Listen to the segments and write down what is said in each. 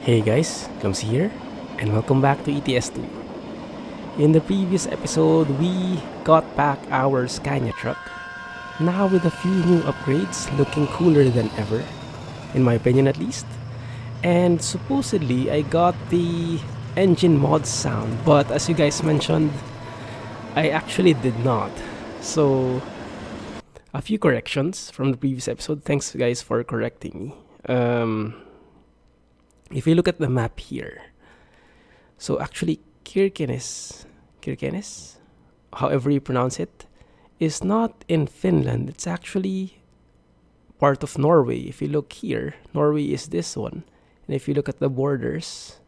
Hey guys, Clumsy here, and welcome back to ETS2. In the previous episode, we got back our Scania truck, now with a few new upgrades looking cooler than ever, in my opinion at least. And supposedly, I got the engine mod sound, but as you guys mentioned, I actually did not. So, a few corrections from the previous episode. Thanks guys for correcting me. If you look at the map here, so actually Kirkenes, however you pronounce it, is not in Finland. It's actually part of Norway. If you look here, Norway is this one. And if you look at the borders,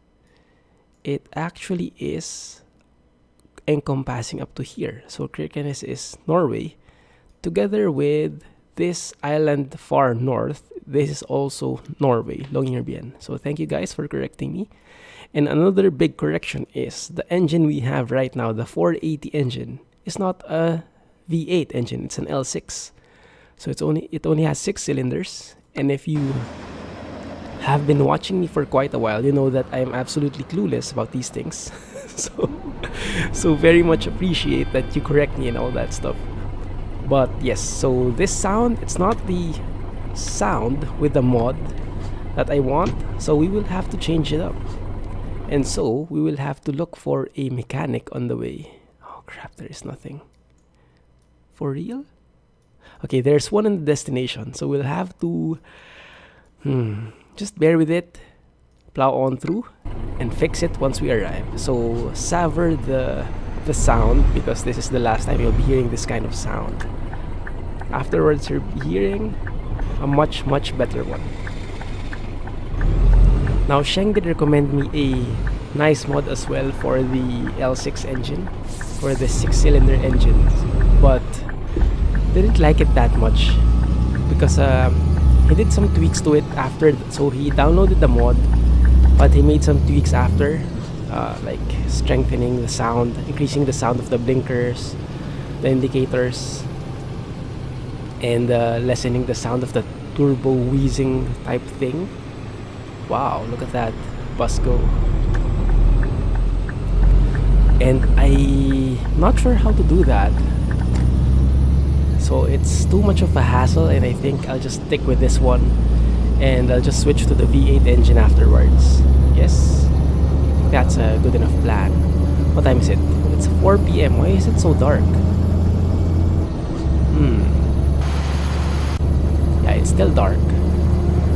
it actually is encompassing up to here. So Kirkenes is Norway, together with this island far north. This is also Norway, Longyearbyen. So thank you guys for correcting me. And another big correction is the engine we have right now, the 480 engine, is not a V8 engine. It's an L6. So it only has 6 cylinders. And if you have been watching me for quite a while, you know that I'm absolutely clueless about these things. so very much appreciate that you correct me and all that stuff. But yes, so this sound, it's not the sound with the mod that I want, so we will have to change it up. And so we will have to look for a mechanic on the way. Oh crap, there is nothing. For real? Okay, there's one in the destination, so we'll have to just bear with it, plow on through, and fix it once we arrive. So savor the sound, because this is the last time you'll be hearing this kind of sound. Afterwards, you'll be hearing a much better one. Now Sheng did recommend me a nice mod as well for the L6 engine, for the 6-cylinder engine, but didn't like it that much because he did some tweaks to it after. So he downloaded the mod, but he made some tweaks after, like strengthening the sound, increasing the sound of the blinkers, the indicators, and lessening the sound of the turbo wheezing type thing. Wow, look at that bus go. And I'm not sure how to do that, so it's too much of a hassle, and I think I'll just stick with this one, and I'll just switch to the V8 engine afterwards. Yes, that's a good enough plan. What time is it? It's 4 p.m. Why is it so dark? Yeah, it's still dark.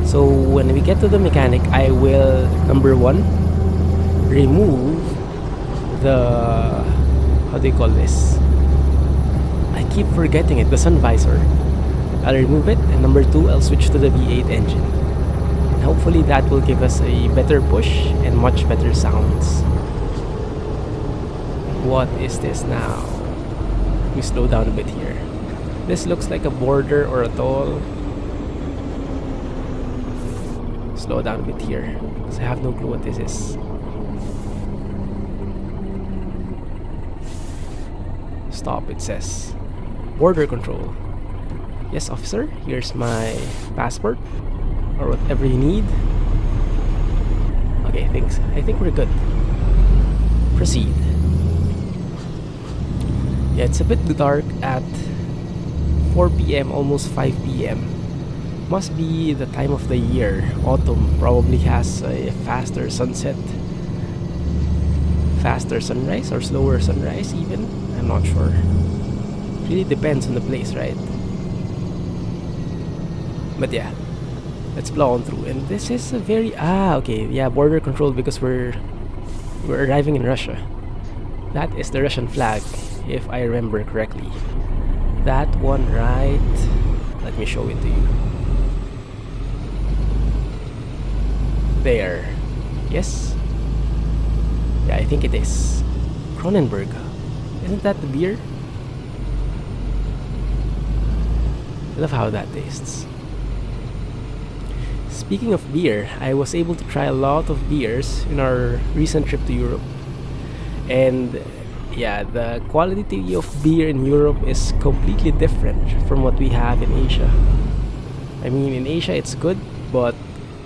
So when we get to the mechanic, I will, number one, remove the, how do you call this? I keep forgetting it, the sun visor. I'll remove it, and number two, I'll switch to the V8 engine. And hopefully that will give us a better push and much better sounds. What is this now? Let me slow down a bit here. This looks like a border or a toll. Slow down a bit here, because I have no clue what this is. Stop, it says. Border control. Yes, officer, here's my passport, or whatever you need. Okay, thanks. I think we're good. Proceed. Yeah, it's a bit dark at 4 p.m, almost 5 p.m. Must be the time of the year. Autumn probably has a faster sunset, faster sunrise, or slower sunrise even. I'm not sure. Really depends on the place, right? But yeah, let's plow on through. And this is a very okay, yeah, border control, because we're arriving in Russia. That is the Russian flag, if I remember correctly. That one, right? Let me show it to you. There. Yes? Yeah, I think it is. Kronenberg. Isn't that the beer? I love how that tastes. Speaking of beer, I was able to try a lot of beers in our recent trip to Europe. And yeah, the quality of beer in Europe is completely different from what we have in Asia. I mean, in Asia it's good, but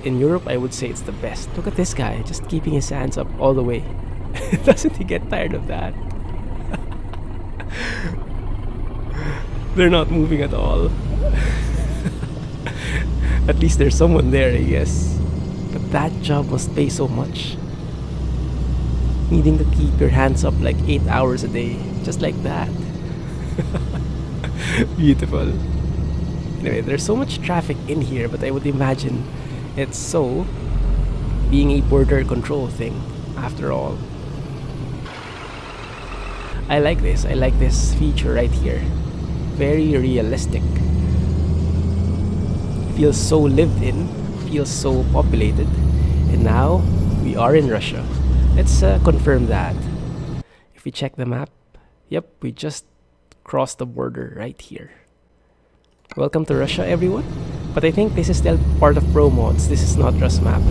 in Europe, I would say it's the best. Look at this guy, just keeping his hands up all the way. Doesn't he get tired of that? They're not moving at all. At least there's someone there, I guess. But that job must pay so much. Needing to keep your hands up like 8 hours a day, just like that. Beautiful. Anyway, there's so much traffic in here, but I would imagine it's so being a border control thing after all. I like this. I like this feature right here. Very realistic. Feels so lived in, feels so populated. And now we are in Russia. Let's confirm that. If we check the map, yep, we just crossed the border right here. Welcome to Russia, everyone. But I think this is still part of ProMods. This is not RusMap.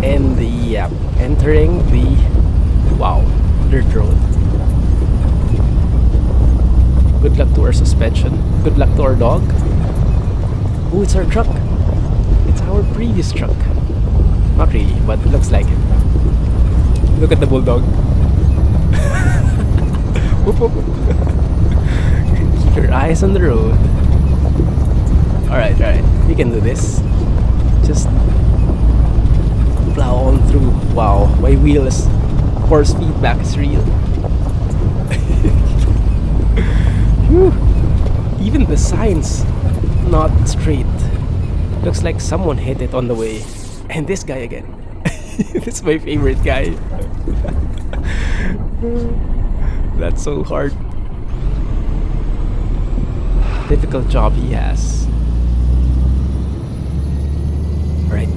And yeah, entering the wow, dirt road. Good luck to our suspension. Good luck to our dog. Oh, it's our truck. It's our previous truck. Not really, but it looks like it. Look at the bulldog. Whoop, whoop, whoop. Keep your eyes on the road. Alright, we can do this. Just plow on through. Wow, my wheel is force feedback is real. Whew. Even the signs not straight. Looks like someone hit it on the way. And this guy again. This is my favorite guy. That's so hard. Difficult job he has. Right.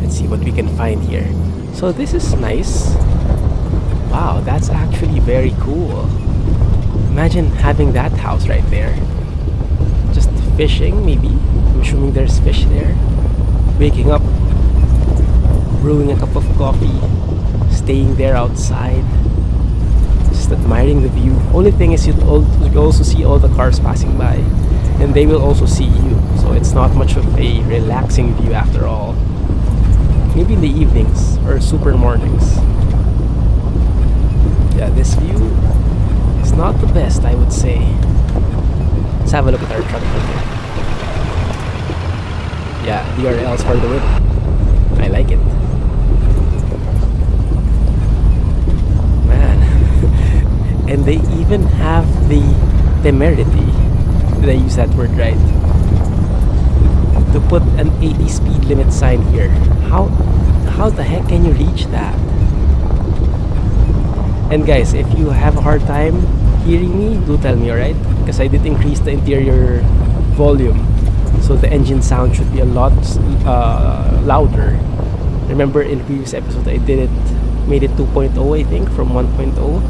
Let's see what we can find here. So this is nice. Wow, that's actually very cool. Imagine having that house right there. Just fishing, maybe. I'm assuming there's fish there. Waking up, brewing a cup of coffee, staying there outside, just admiring the view. Only thing is you also see all the cars passing by, and they will also see you. So it's not much of a relaxing view after all. Maybe in the evenings or super mornings. Yeah, this view is not the best, I would say. Let's have a look at our truck right there. Yeah, DRLs for the win. I like it. Man. And they even have the temerity, did I use that word right, to put an 80 speed limit sign here. How the heck can you reach that? And guys, if you have a hard time hearing me, do tell me, alright? Because I did increase the interior volume, so the engine sound should be a lot louder. Remember in the previous episode I made it 2.0 I think from 1.0.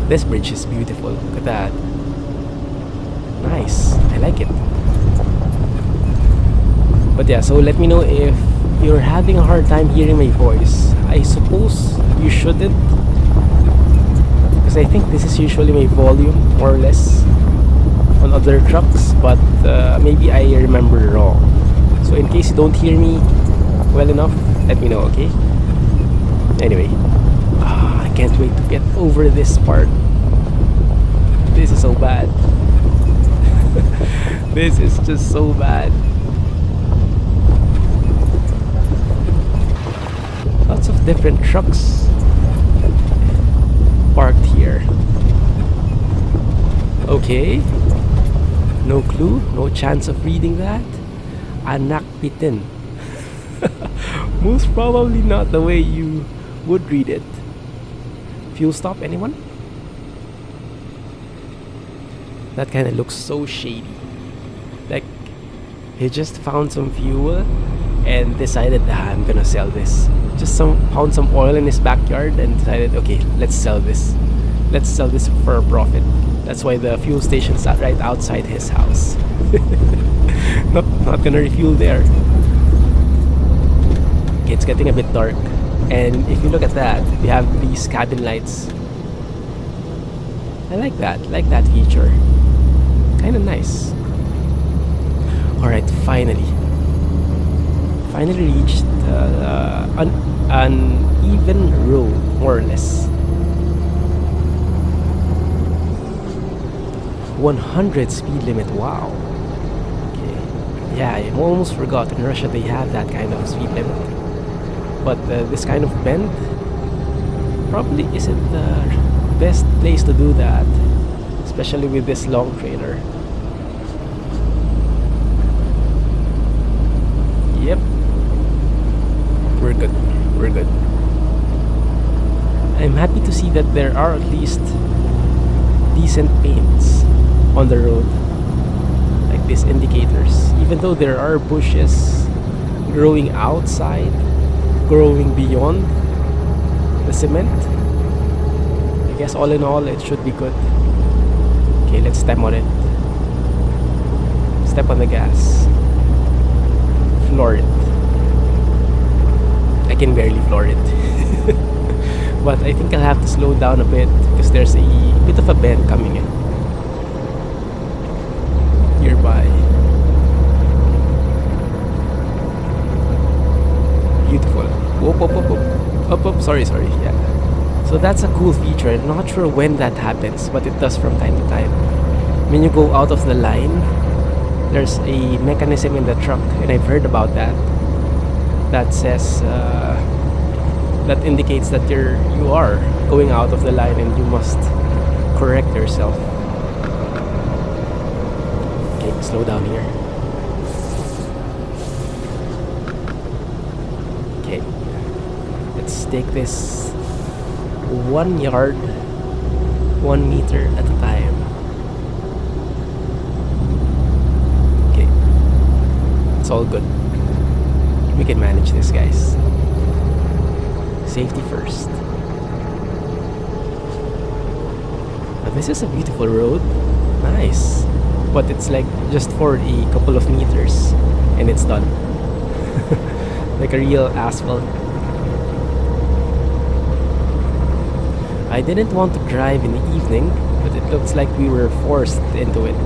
This bridge is beautiful. Look at that. Nice. I like it. But yeah, so let me know if you're having a hard time hearing my voice. I suppose you shouldn't, because I think this is usually my volume, more or less, on other trucks, but maybe I remember wrong. So in case you don't hear me well enough, let me know, okay? Anyway, I can't wait to get over this part. This is so bad. This is just so bad. Lots of different trucks parked here. Okay. No clue, no chance of reading that. Anak bitin. Most probably not the way you would read it. Fuel stop, anyone? That kind of looks so shady. Like he just found some fuel and decided, I'm gonna sell this. Just found some oil in his backyard and decided, okay, let's sell this. Let's sell this for a profit. That's why the fuel station's right outside his house. Not gonna refuel there. Okay, it's getting a bit dark. And if you look at that, we have these cabin lights. I like that feature. Kinda nice. Alright, finally reached an even road, more or less. 100 speed limit, wow. Okay. Yeah, I almost forgot, in Russia they have that kind of speed limit. But this kind of bend probably isn't the best place to do that, especially with this long trailer. Yep, we're good. I'm happy to see that there are at least decent paints on the road, like these indicators, even though there are bushes growing outside, growing beyond the cement. I guess all in all it should be good. Okay, let's step on it. Step on the gas. Floor it. I can barely floor it. But I think I'll have to slow down a bit because there's a bit of a bend coming in nearby. Beautiful. Whoop, sorry, yeah. So that's a cool feature. I'm not sure when that happens, but it does from time to time. When you go out of the line, there's a mechanism in the truck, and I've heard about that. That says that indicates that you are going out of the line and you must correct yourself. Okay, slow down here. Okay, let's take this 1 yard, 1 meter at a time. Okay, it's all good. We can manage this, guys. Safety first. Now, this is a beautiful road. Nice. But it's like just for a couple of meters and it's done. Like a real asphalt. I didn't want to drive in the evening, but it looks like we were forced into it.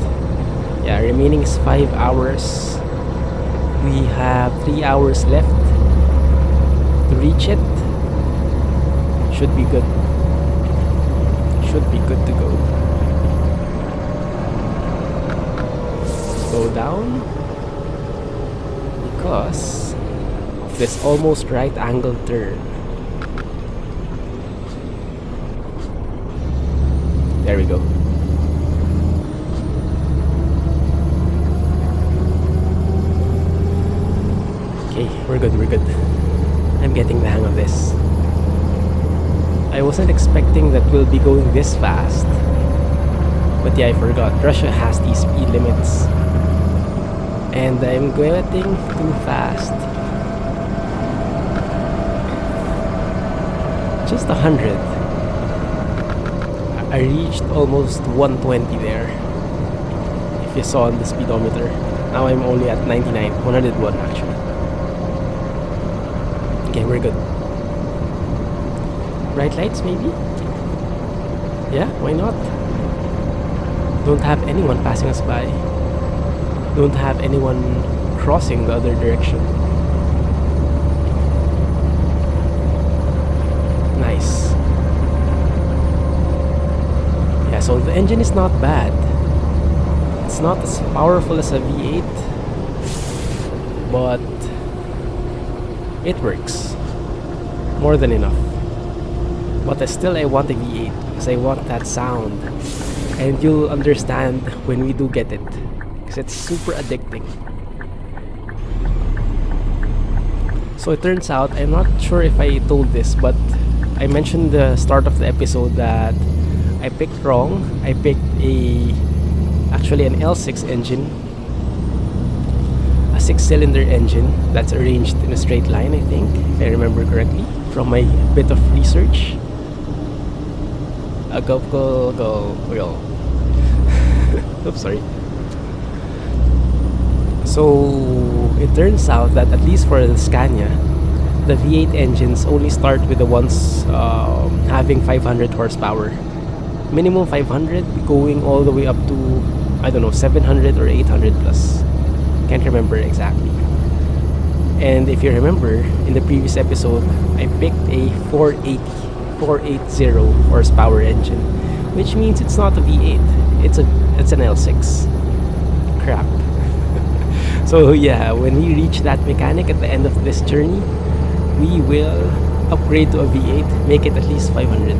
Yeah, remaining is 5 hours. We have 3 hours left to reach it. Should be good. Should be good to go. Slow down because of this almost right angle turn. There we go. Okay, we're good. I'm getting the hang of this. I wasn't expecting that we'll be going this fast. But yeah, I forgot. Russia has these speed limits. And I'm getting too fast. Just 100. I reached almost 120 there. If you saw on the speedometer. Now I'm only at 99. 101 actually. Okay, we're good. Bright lights maybe? Yeah, why not? Don't have anyone passing us by. Don't have anyone crossing the other direction. Nice. Yeah, so the engine is not bad. It's not as powerful as a V8, but it works. More than enough. But I want a V8 because I want that sound. And you'll understand when we do get it. Because it's super addicting. So it turns out, I'm not sure if I told this, but I mentioned the start of the episode that I picked wrong. I picked actually an L6 engine. A 6-cylinder engine that's arranged in a straight line, I think, if I remember correctly, from my bit of research. Go. Oops, sorry. So it turns out that at least for the Scania, the V8 engines only start with the ones having 500 horsepower. Minimum 500, going all the way up to, I don't know, 700 or 800 plus. Can't remember exactly. And if you remember, in the previous episode, I picked a 480 horsepower engine, which means it's not a V8. It's an L6. Crap. So yeah, when we reach that mechanic at the end of this journey, we will upgrade to a V8, make it at least 500.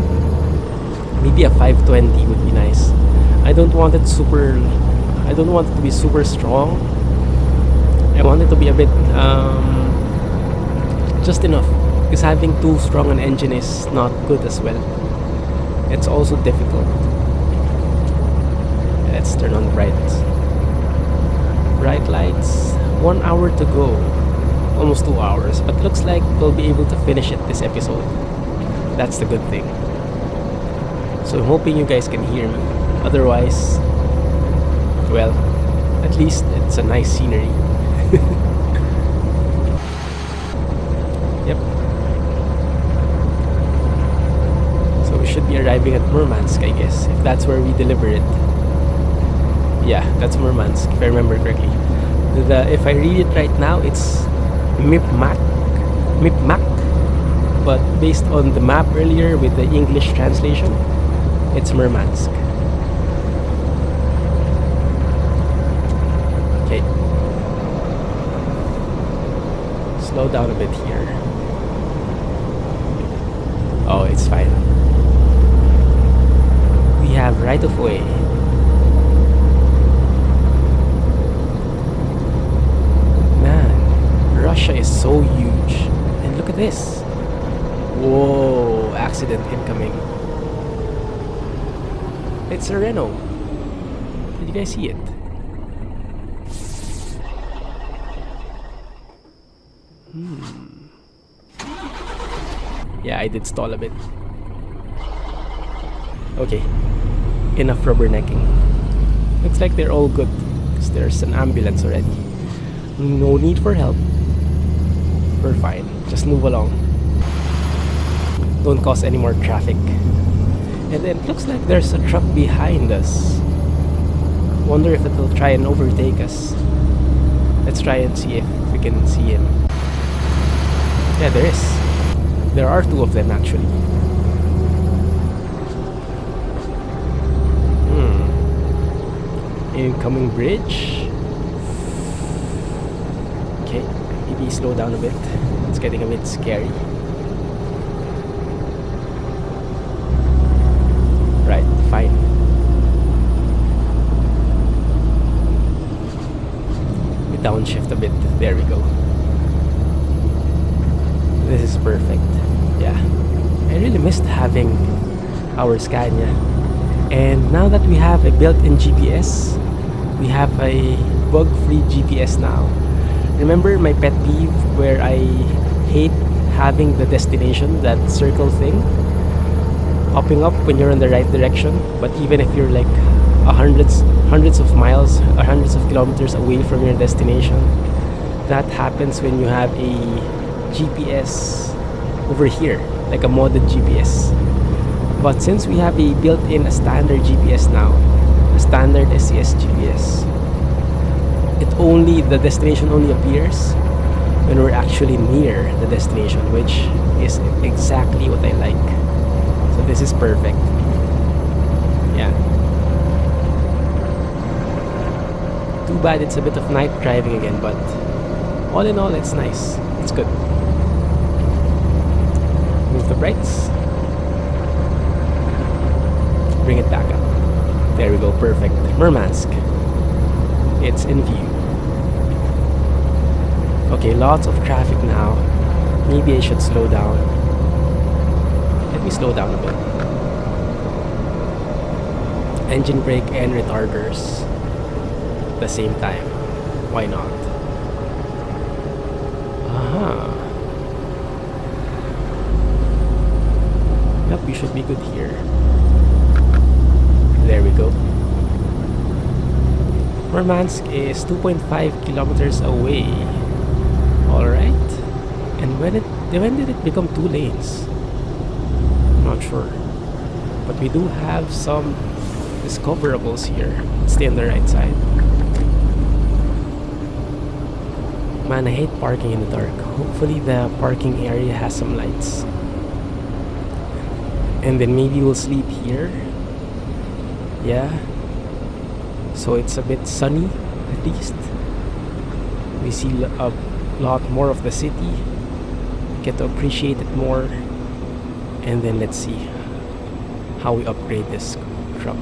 Maybe a 520 would be nice. I don't want it to be super strong. I want it to be a bit just enough, because having too strong an engine is not good as well. It's also difficult. Let's turn on the bright lights. 1 hour to go, almost 2 hours, but looks like we'll be able to finish it this episode. That's the good thing. So I'm hoping you guys can hear me. Otherwise, well, at least it's a nice scenery. Yep. So we should be arriving at Murmansk, I guess, if that's where we deliver it. Yeah, that's Murmansk, if I remember correctly. If I read it right now, it's Mipmak, but based on the map earlier with the English translation, it's Murmansk. Okay. Slow down a bit here. Oh, it's fine. We have right of way. Russia is so huge. And look at this. Whoa, accident incoming. It's a Renault. Did you guys see it? Yeah, I did stall a bit. Okay. Enough rubbernecking. Looks like they're all good, because there's an ambulance already. No need for help. We're fine. Just move along. Don't cause any more traffic. And then it looks like there's a truck behind us. Wonder if it'll try and overtake us. Let's try and see if we can see him. Yeah, there is. There are two of them actually. Incoming bridge. Okay, maybe slow down a bit. It's getting a bit scary. Right, fine. We downshift a bit. There we go. This is perfect. Yeah, I really missed having our Scania. And now that we have a built-in GPS, we have a bug-free GPS now. Remember my pet peeve where I hate having the destination, that circle thing, popping up when you're in the right direction, but even if you're like hundreds of miles or hundreds of kilometers away from your destination, that happens when you have a GPS over here, like a modded GPS. But since we have a built-in standard GPS now, a standard SCS GPS, the destination only appears when we're actually near the destination, which is exactly what I like. So this is perfect. Yeah. Too bad it's a bit of night driving again, but all in all, it's nice. It's good. Move the brakes. Bring it back up. There we go, perfect. Murmansk. It's in view. Okay, lots of traffic now. Maybe I should slow down. Let me slow down a bit. Engine brake and retarders at the same time. Why not? Aha. Yep, we should be good here. There we go. Murmansk is 2.5 kilometers away. Alright. And when did it become 2 lanes? Not sure. But we do have some discoverables here. Let's stay on the right side. Man, I hate parking in the dark. Hopefully the parking area has some lights. And then maybe we'll sleep here. Yeah. So it's a bit sunny, at least. We see a lot more of the city. Get to appreciate it more. And then let's see how we upgrade this truck.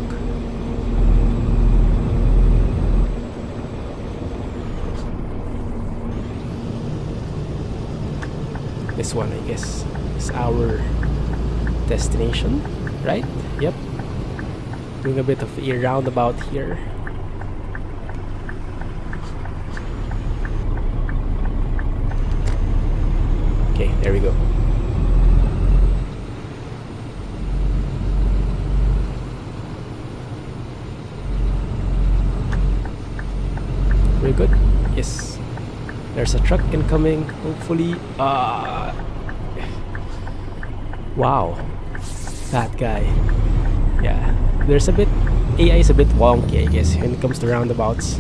This one, I guess, is our destination, right? Yep. Doing a bit of a roundabout here. Okay, there we go. Very good. Yes. There's a truck incoming. Hopefully. Wow. That guy. Yeah. There's a bit. AI is a bit wonky, I guess, when it comes to roundabouts.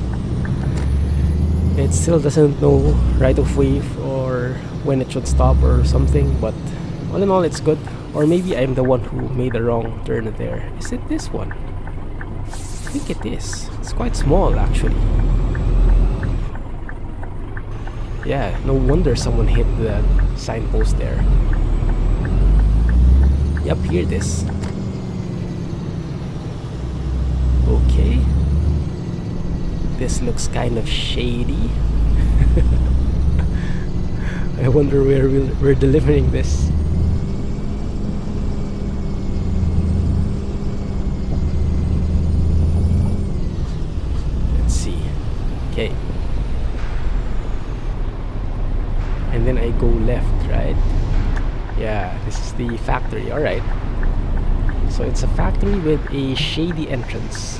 It still doesn't know right of way or when it should stop or something, but all in all, it's good. Or maybe I'm the one who made the wrong turn there. Is it this one? I think it is. It's quite small, actually. Yeah, no wonder someone hit the signpost there. Yep, here it is. Okay. This looks kind of shady. I wonder where we're delivering this. Let's see. Okay. And then I go left, right? Yeah, this is the factory, alright. So it's a factory with a shady entrance.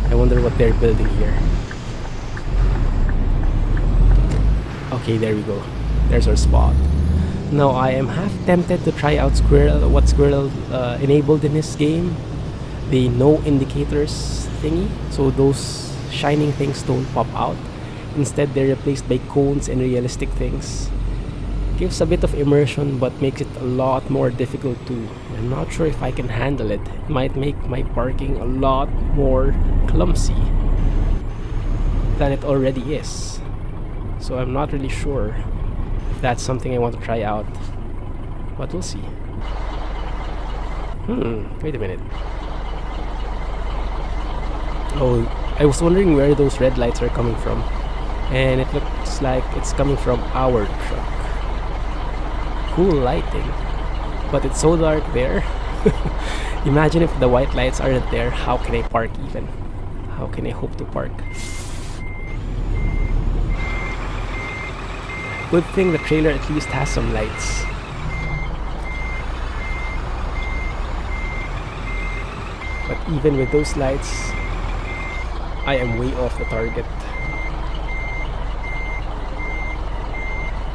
I wonder what they're building here. Okay, there we go. There's our spot. Now I am half tempted to try out what Squirrel enabled in this game. The no indicators thingy. So those shining things don't pop out. Instead, they're replaced by cones and realistic things. Gives a bit of immersion, but makes it a lot more difficult too. I'm not sure if I can handle it. It might make my parking a lot more clumsy than it already is. So I'm not really sure if that's something I want to try out. But we'll see. Wait a minute. Oh, I was wondering where those red lights are coming from. And it looks like it's coming from our truck. Cool lighting, but it's so dark there. Imagine if the white lights aren't there. How can I park even? How can I hope to park? Good thing the trailer at least has some lights. But even with those lights, I am way off the target.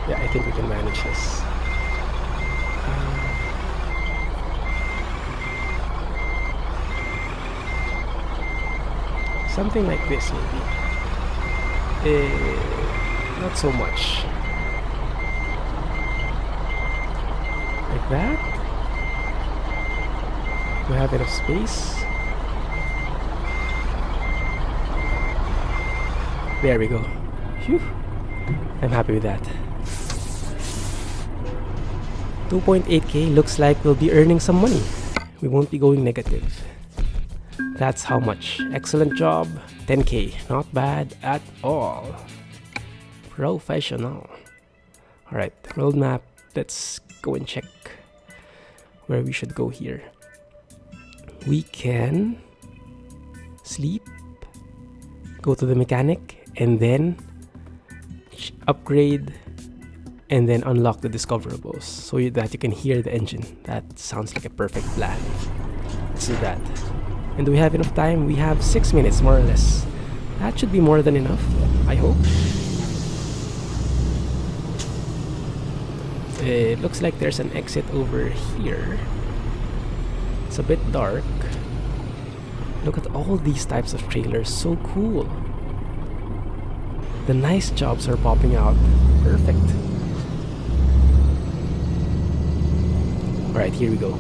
Yeah, I think we can manage this. Something like this, maybe. Not so much. Like that? Do I have enough space? There we go. Phew. I'm happy with that. 2.8k looks like we'll be earning some money. We won't be going negative. That's how much. Excellent job. 10k. Not bad at all. Professional. Alright, road map. Let's go and check where we should go here. We can sleep, go to the mechanic, and then upgrade, and then unlock the discoverables so that you can hear the engine. That sounds like a perfect plan. Let's do that. And do we have enough time? We have 6 minutes, more or less. That should be more than enough, I hope. It looks like there's an exit over here. It's a bit dark. Look at all these types of trailers, so cool. The nice jobs are popping out. Perfect. Alright, here we go.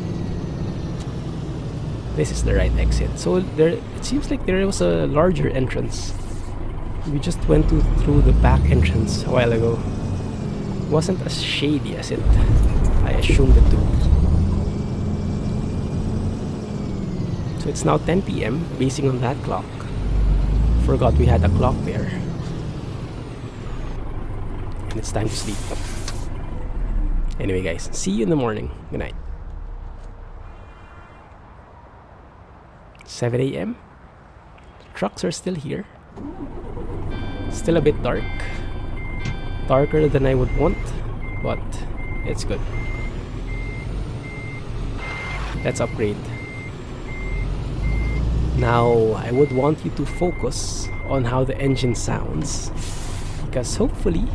This is the right exit. So there, it seems like there was a larger entrance. We just went through the back entrance a while ago. Wasn't as shady as I assumed it to be. So it's now 10 p.m. basing on that clock. Forgot we had a clock there. And it's time to sleep. Anyway guys, see you in the morning. Good night. 7 a.m. Trucks are still here. Still a bit dark. Darker than I would want, but it's good. Let's upgrade. Now, I would want you to focus on how the engine sounds, because hopefully,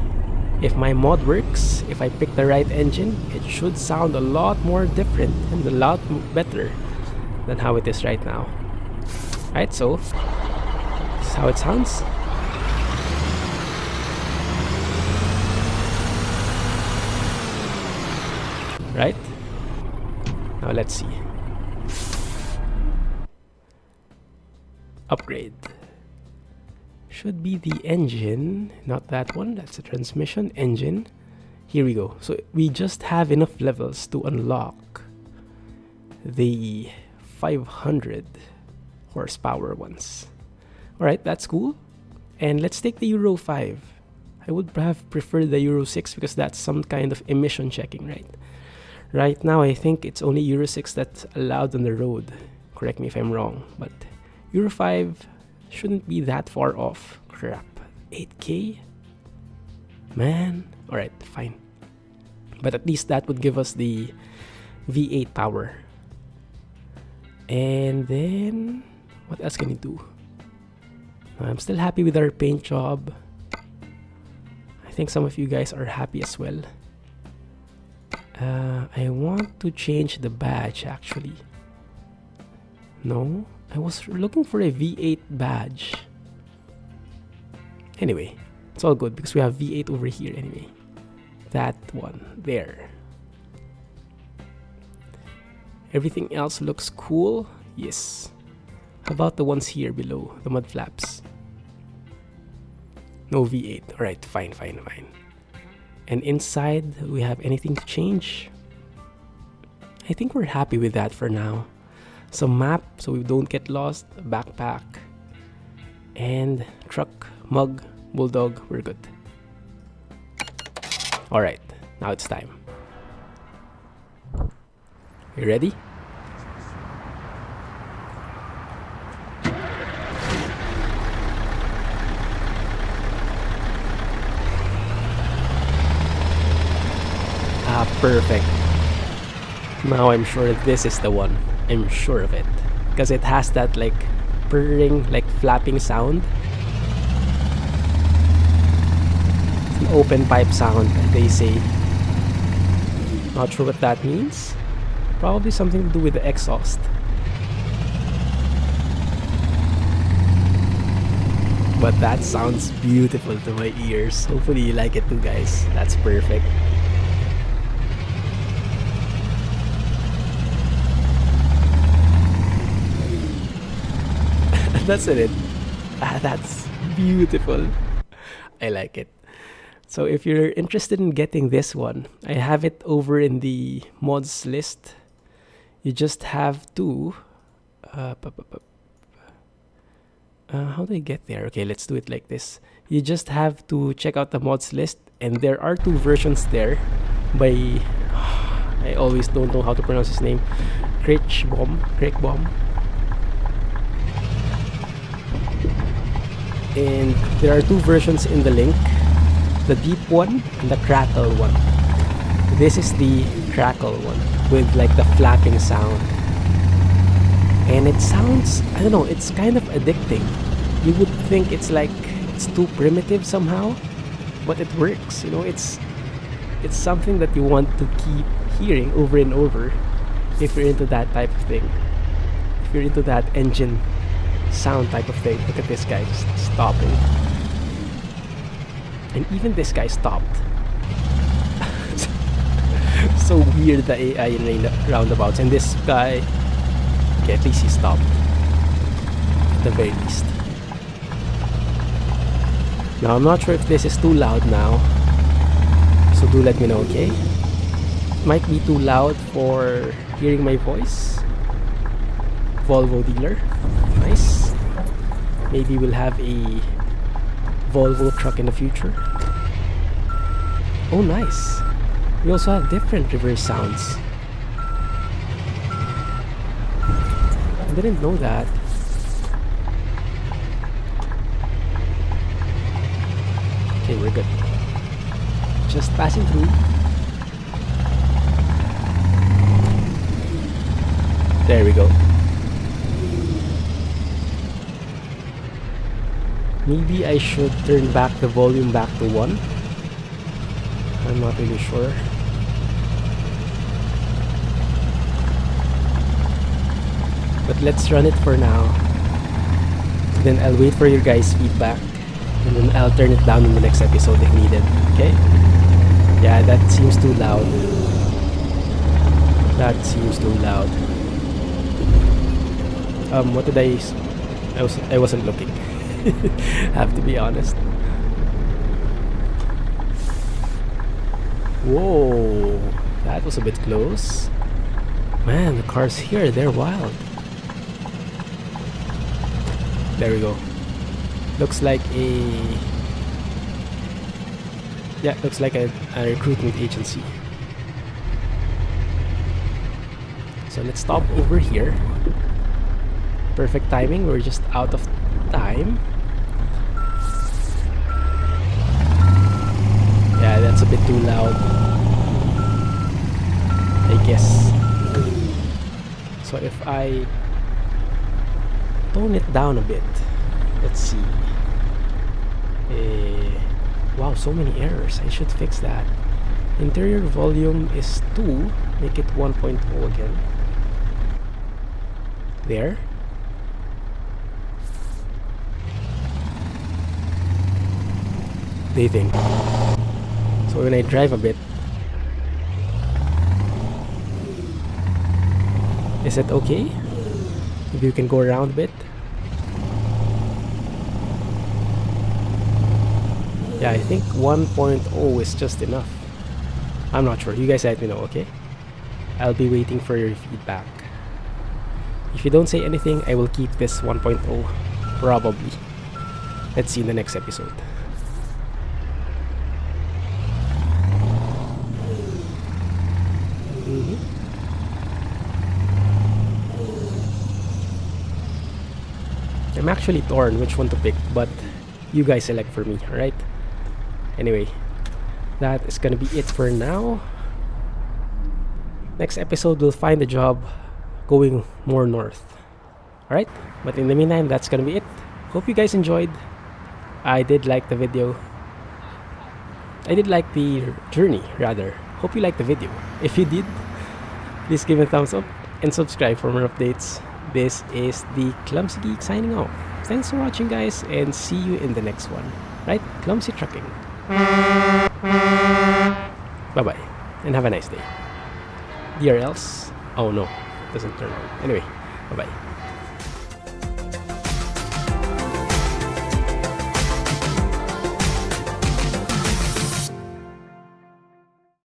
if my mod works, if I pick the right engine, it should sound a lot more different and a lot better than how it is right now. Right, so this is how it sounds. Right? Now let's see. Upgrade. Should be the engine, not that one. That's the transmission engine. Here we go. So we just have enough levels to unlock the 500 horsepower ones. Alright, that's cool. And let's take the Euro 5. I would have preferred the Euro 6 because that's some kind of emission checking, right? Right now, I think it's only Euro 6 that's allowed on the road. Correct me if I'm wrong, but Euro 5 shouldn't be that far off. Crap. 8K? Man. Alright, fine. But at least that would give us the V8 power. And then, what else can you do? I'm still happy with our paint job. I think some of you guys are happy as well. I want to change the badge actually. No, I was looking for a V8 badge. Anyway, it's all good because we have V8 over here anyway. That one there. Everything else looks cool. Yes. How about the ones here below, the mud flaps? No V8. Alright, fine. And inside, do we have anything to change? I think we're happy with that for now. Some map so we don't get lost, backpack, and truck, mug, bulldog, we're good. Alright, now it's time. You ready? Perfect. Now I'm sure this is the one. I'm sure of it. Because it has that like purring, like flapping sound. It's an open pipe sound, they say. Not sure what that means. Probably something to do with the exhaust. But that sounds beautiful to my ears. Hopefully you like it too, guys. That's perfect. That's it. That's beautiful. I like it. So if you're interested in getting this one, I have it over in the mods list. You just have to how do I get there? Okay, let's do it like this. You just have to check out the mods list, and there are two versions there by I always don't know how to pronounce his name. Kriechbaum. And there are two versions in the link, the deep one and the crackle one. This is the crackle one with like the flapping sound, and it sounds, I don't know, it's kind of addicting. You would think it's like it's too primitive somehow, but it works, you know. It's something that you want to keep hearing over and over if you're into that type of thing, if you're into that engine sound type of thing. Look at this guy just stopping. And even this guy stopped. So weird, the AI in roundabouts. And this guy, okay, at least he stopped. At the very least. Now I'm not sure if this is too loud now, so do let me know, okay? It might be too loud for hearing my voice. Volvo dealer, nice. Maybe we'll have a Volvo truck in the future. Oh, nice. We also have different reverse sounds. I didn't know that. Okay, we're good. Just passing through. There we go. Maybe I should turn back the volume back to 1. I'm not really sure. But let's run it for now. Then I'll wait for your guys' feedback. And then I'll turn it down in the next episode if needed. Okay? Yeah, that seems too loud. That seems too loud. What did I wasn't looking. Have to be honest. Whoa, that was a bit close. Man, the cars here, they're wild. There we go. Looks like a... Yeah, looks like a recruitment agency. So let's stop over here. Perfect timing, we're just out of time. Yeah, that's a bit too loud, I guess. So if I tone it down a bit, let's see. Wow, so many errors. I should fix that. Interior volume is 2. Make it 1.0 again. There. They think. So when I drive a bit, is it okay? Maybe you can go around a bit. Yeah, I think 1.0 is just enough. I'm not sure. You guys let me know, okay? I'll be waiting for your feedback. If you don't say anything, I will keep this 1.0 probably. Let's see in the next episode. I'm actually torn which one to pick, but you guys select for me, alright? Anyway, that is gonna be it for now. Next episode, we'll find a job going more north. Alright? But in the meantime, that's gonna be it. Hope you guys enjoyed. I did like the video. I did like the journey, rather. Hope you liked the video. If you did, please give it a thumbs up and subscribe for more updates. This is the Clumsy Geek signing off. Thanks for watching, guys, and see you in the next one. Right? Clumsy Trucking. Bye-bye, and have a nice day. DRLs? Oh no, it doesn't turn on. Anyway, bye-bye.